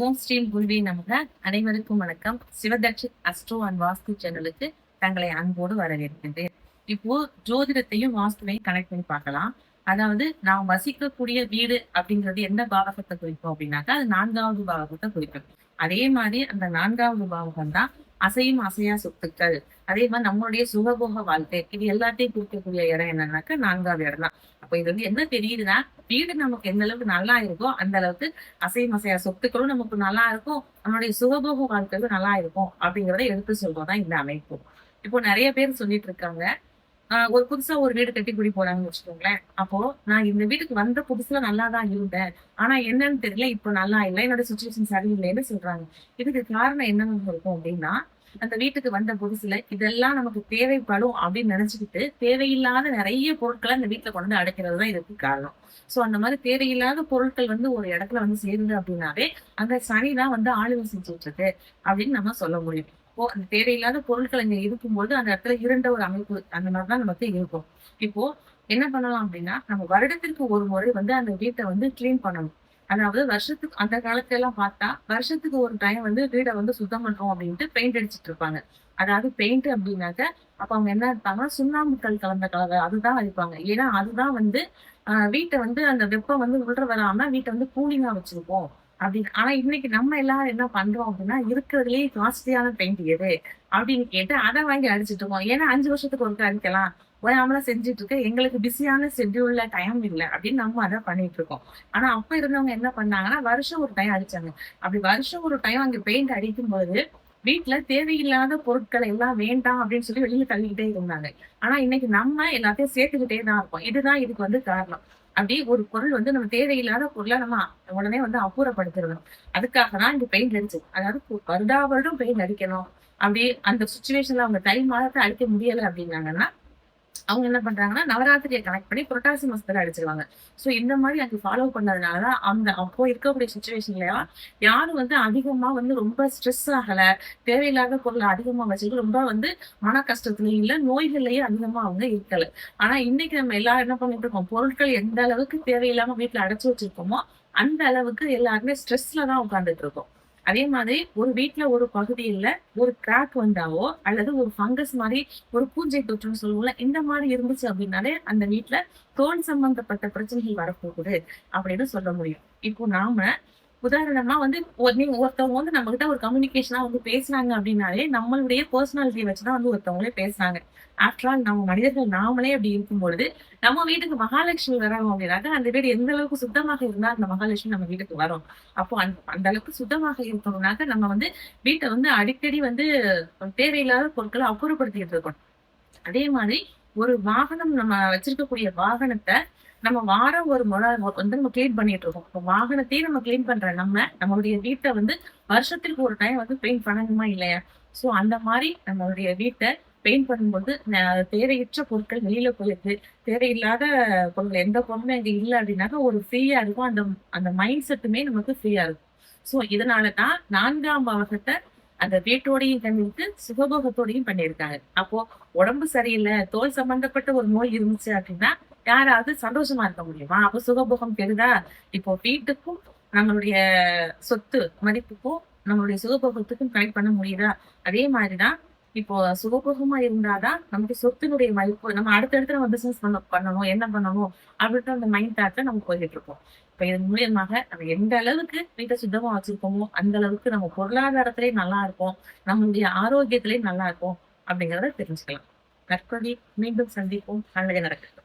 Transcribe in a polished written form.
ஓம் ஸ்ரீம் குருவே நமக. அனைவருக்கும் வணக்கம். சிவதர்ஷித் அஸ்ட்ரோ அண்ட் வாஸ்து சேனலுக்கு தங்களை அன்போடு வரவேற்கின்றேன். இப்போ ஜோதிடத்தையும் வாஸ்துவையும் கனெக்ட் பண்ணி பார்க்கலாம். அதாவது நாம் வசிக்கக்கூடிய வீடு அப்படிங்கிறது எந்த பாவகத்தை குறிக்கும் அப்படின்னாக்கா அது 4வது பாவகத்தை குறிக்கும். அதே மாதிரி அந்த 4வது பாவகம் தான் அசையும் அசையா சொத்துக்கள். அதே மாதிரி நம்மளுடைய சுகபோக வாழ்க்கை இது எல்லாத்தையும் குறிக்கக்கூடிய இடம் என்னன்னாக்கா 4வது இடம் தான். அப்ப இது வந்து என்ன தெரியுதுன்னா, வீடு நமக்கு எந்த அளவுக்கு நல்லா இருக்கோ அந்த அளவுக்கு அசையும் அசையா சொத்துக்களும் நமக்கு நல்லா இருக்கும், நம்மளுடைய சுகபோக வாழ்க்கையும் நல்லா இருக்கும் அப்படிங்கிறத எடுத்து சொல்றதுதான் இந்த அமைப்பு. இப்போ நிறைய பேர் சொல்லிட்டு இருக்காங்க, ஒரு புதுசா ஒரு வீடு கட்டி குடி போறாங்கன்னு வச்சுக்கோங்களேன். அப்போ நான் இந்த வீட்டுக்கு வந்த புதுசுல நல்லாதான் இருந்தேன், ஆனா என்னன்னு தெரியல இப்போ நல்லா இல்லை, என்னோட சுச்சுவேஷன் சரியில்லைன்னு சொல்றாங்க. இதுக்கு காரணம் என்னன்னு இருக்கும் அப்படின்னா, அந்த வீட்டுக்கு வந்த புதுசுல இதெல்லாம் நமக்கு தேவைப்படும் அப்படின்னு நினைச்சுக்கிட்டு தேவையில்லாத நிறைய பொருட்களை அந்த வீட்டுல கொண்டு வந்து அடைக்கிறது தான் இதுக்கு காரணம். சோ அந்த மாதிரி தேவையில்லாத பொருட்கள் வந்து ஒரு இடத்துல வந்து சேருது அப்படின்னாவே அங்க சனிதான் வந்து ஆளுமை செஞ்சுட்டு இருக்கு அப்படின்னு நம்ம சொல்ல முடியும். இப்போ அந்த தேவையில்லாத பொருட்கள் இங்க இருக்கும்போது அந்த இடத்துல இருண்ட ஒரு அமைப்பு அந்த மாதிரிதான் நமக்கு இருக்கும். இப்போ என்ன பண்ணலாம் அப்படின்னா, நம்ம வருடத்திற்கு ஒரு முறை வந்து அந்த வீட்டை வந்து கிளீன் பண்ணணும். அதாவது வருஷத்துக்கு அந்த காலத்துல எல்லாம் பார்த்தா வருஷத்துக்கு ஒரு டைம் வந்து வீடை வந்து சுத்தம் பண்றோம் அப்படின்ட்டு பெயிண்ட் அடிச்சிட்டு இருப்பாங்க. அதாவது பெயிண்ட் அப்படின்னாக்க அப்ப அவங்க என்ன இருப்பாங்கன்னா சுண்ணாம்பு கல் கலந்த கலவை அதுதான் அடிப்பாங்க. ஏன்னா அதுதான் வந்து வீட்டை வந்து அந்த வெப்பம் வந்து உள்ள வராம வீட்டை வந்து கூலிங்கா வச்சிருப்போம் அப்படின்னு. ஆனா இன்னைக்கு நம்ம எல்லாரும் என்ன பண்றோம் அப்படின்னா, இருக்கிறதுலயே காஸ்ட்லியான பெயிண்ட் எது அப்படின்னு கேட்டு அதை வாங்கி அடிச்சிட்டு இருக்கோம். ஏன்னா 5 வருஷத்துக்கு ஒருக்கா அடிக்கலாம், ஓயாமலாம் செஞ்சுட்டு இருக்க, எங்களுக்கு பிஸியான ஷெட்யூல்ல டைம் இல்லை அப்படின்னு நம்ம அதை பண்ணிட்டு இருக்கோம். ஆனா அப்ப இருந்தவங்க என்ன பண்ணாங்கன்னா வருஷம் ஒரு டைம் அடிச்சாங்க. அப்படி வருஷம் ஒரு டைம் அங்க பெயிண்ட் அடிக்கும் போது வீட்டுல தேவையில்லாத பொருட்கள் எல்லாம் வேண்டாம் அப்படின்னு சொல்லி வெளியில தள்ளிக்கிட்டே இருந்தாங்க. ஆனா இன்னைக்கு நம்ம எல்லாத்தையும் சேர்த்துக்கிட்டே தான் இருக்கோம். இதுதான் இதுக்கு வந்து காரணம். அப்படி ஒரு பொருள் வந்து நம்ம தேவையில்லாத பொருளை நம்ம உடனே வந்து அப்புறப்படுத்திடணும். அதுக்காக தான் இந்த பெயிண்ட் அடிச்சது. அதாவது வருடா வருடம் பெயிண்ட் அடிக்கணும். அப்படி அந்த சுச்சுவேஷன்ல அவங்க டைம் மாதத்தை அடிக்க முடியலை அப்படின்னாங்கன்னா அவங்க என்ன பண்றாங்கன்னா நவராத்திரியை கனெக்ட் பண்ணி புரட்டாசி மாசத்துல அடிச்சிருவாங்க. சோ இந்த மாதிரி அது ஃபாலோ பண்ணதுனாலதான் அந்த அப்போ இருக்கக்கூடிய சுச்சுவேஷன்ல யாரும் வந்து அதிகமா வந்து ரொம்ப ஸ்ட்ரெஸ் ஆகல, தேவையில்லாத பொருளை அதிகமா வச்சுட்டு ரொம்ப வந்து மன கஷ்டத்துலயும் இல்ல, நோய்கள்லயும் அதிகமா அவங்க இருக்கல. ஆனா இன்னைக்கு நம்ம எல்லாரும் என்ன பண்ணிட்டு இருக்கோம், பொருட்கள் எந்த அளவுக்கு தேவையில்லாம வீட்டுல அடைச்சு வச்சிருக்கோமோ அந்த அளவுக்கு எல்லாருமே ஸ்ட்ரெஸ்ல தான் உட்கார்ந்துட்டு இருக்கோம். அதே மாதிரி ஒரு வீட்டுல ஒரு பகுதியில ஒரு கிராக் வந்தாவோ அல்லது ஒரு ஃபங்கஸ் மாதிரி ஒரு பூஞ்சை தொற்றுன்னு சொல்லுவோம்ல, இந்த மாதிரி இருந்துச்சு அப்படின்னாலே அந்த வீட்டுல தோல் சம்பந்தப்பட்ட பிரச்சனைகள் வரப்போகுது அப்படின்னு சொல்ல முடியும். இப்போ நாம உதாரணமா வந்து நீங்க ஒருத்தவங்க வந்து நம்ம கிட்ட ஒரு கம்யூனிகேஷனா வந்து பேசுனாங்க அப்படின்னாலே நம்மளுடைய பர்சனாலிட்டியை வச்சுதான் வந்து ஒருத்தவங்களே பேசுறாங்க. ஆஃப்டர் ஆல் நம்ம மனிதர்கள் நாமளே அப்படி இருக்கும் பொழுது நம்ம வீட்டுக்கு மகாலட்சுமி வராங்க அப்படின்னாக்க அந்த வீடு எந்த அளவுக்கு சுத்தமாக இருந்தா அந்த மகாலட்சுமி நம்ம வீட்டுக்கு வரும். அப்போ அந்த அளவுக்கு சுத்தமாக இருக்கணும்னாக்க நம்ம வந்து வீட்டை வந்து அடிக்கடி வந்து தேவையில்லாத பொருட்களை அப்புறப்படுத்திட்டு இருக்கணும். அதே மாதிரி ஒரு வாகனம் நம்ம வச்சிருக்கக்கூடிய வாகனத்தை நம்ம வாரம் ஒரு முறை வந்து நம்ம கிளீன் பண்ணிட்டு இருக்கோம். இப்போ வாகனத்தையும் நம்ம கிளீன் பண்ற நம்மளுடைய வீட்டை வந்து வருஷத்துக்கு ஒரு டைம் வந்து பெயிண்ட் பண்ணணுமா இல்லையா? சோ அந்த மாதிரி நம்மளுடைய வீட்டை பெயிண்ட் பண்ணும்போது தேவையற்ற பொருட்கள் வெளியில போயிருக்கு, தேவையில்லாத பொருள் எந்த பொருளுமே அங்க இல்லை அப்படின்னாக்க ஒரு ஃப்ரீயா இருக்கும். அந்த அந்த மைண்ட் செட்டுமே நமக்கு ஃப்ரீயா இருக்கும். சோ இதனாலதான் 4ஆம் பாவகத்தை அந்த வீட்டோடையும் பண்ணிட்டு சுகபோகத்தோடையும் பண்ணியிருக்காங்க. அப்போ உடம்பு சரியில்லை, தோல் சம்பந்தப்பட்ட ஒரு நோய் இருந்துச்சு அப்படின்னா யாராவது சந்தோஷமா இருக்க முடியுமா? அப்ப சுகபோகம் கெடுதா? இப்போ வீட்டுக்கும் நம்மளுடைய சொத்து மதிப்புக்கும் நம்மளுடைய சுகபோகத்துக்கும் கனெக்ட் பண்ண முடியுதா? அதே மாதிரிதான் இப்போ சுகபோகமா இருந்தாதான் நமக்கு சொத்தினுடைய மதிப்பு, நம்ம அடுத்தடுத்து நம்ம பிசினஸ் பண்ணணும் என்ன பண்ணணும் அப்படின்ற அந்த மைண்ட் தாட்ல நம்ம போய்கிட்டு இருக்கோம். இப்ப இதன் மூலியமாக நம்ம எந்த அளவுக்கு வீட்டை சுத்தமா வச்சிருக்கோமோ அந்த அளவுக்கு நம்ம பொருளாதாரத்திலேயும் நல்லா இருப்போம், நம்மளுடைய ஆரோக்கியத்திலேயும் நல்லா இருக்கும் அப்படிங்கிறத தெரிஞ்சுக்கலாம். நற்பவி மீண்டும் சந்திப்போம். நல்லது நடக்கும்.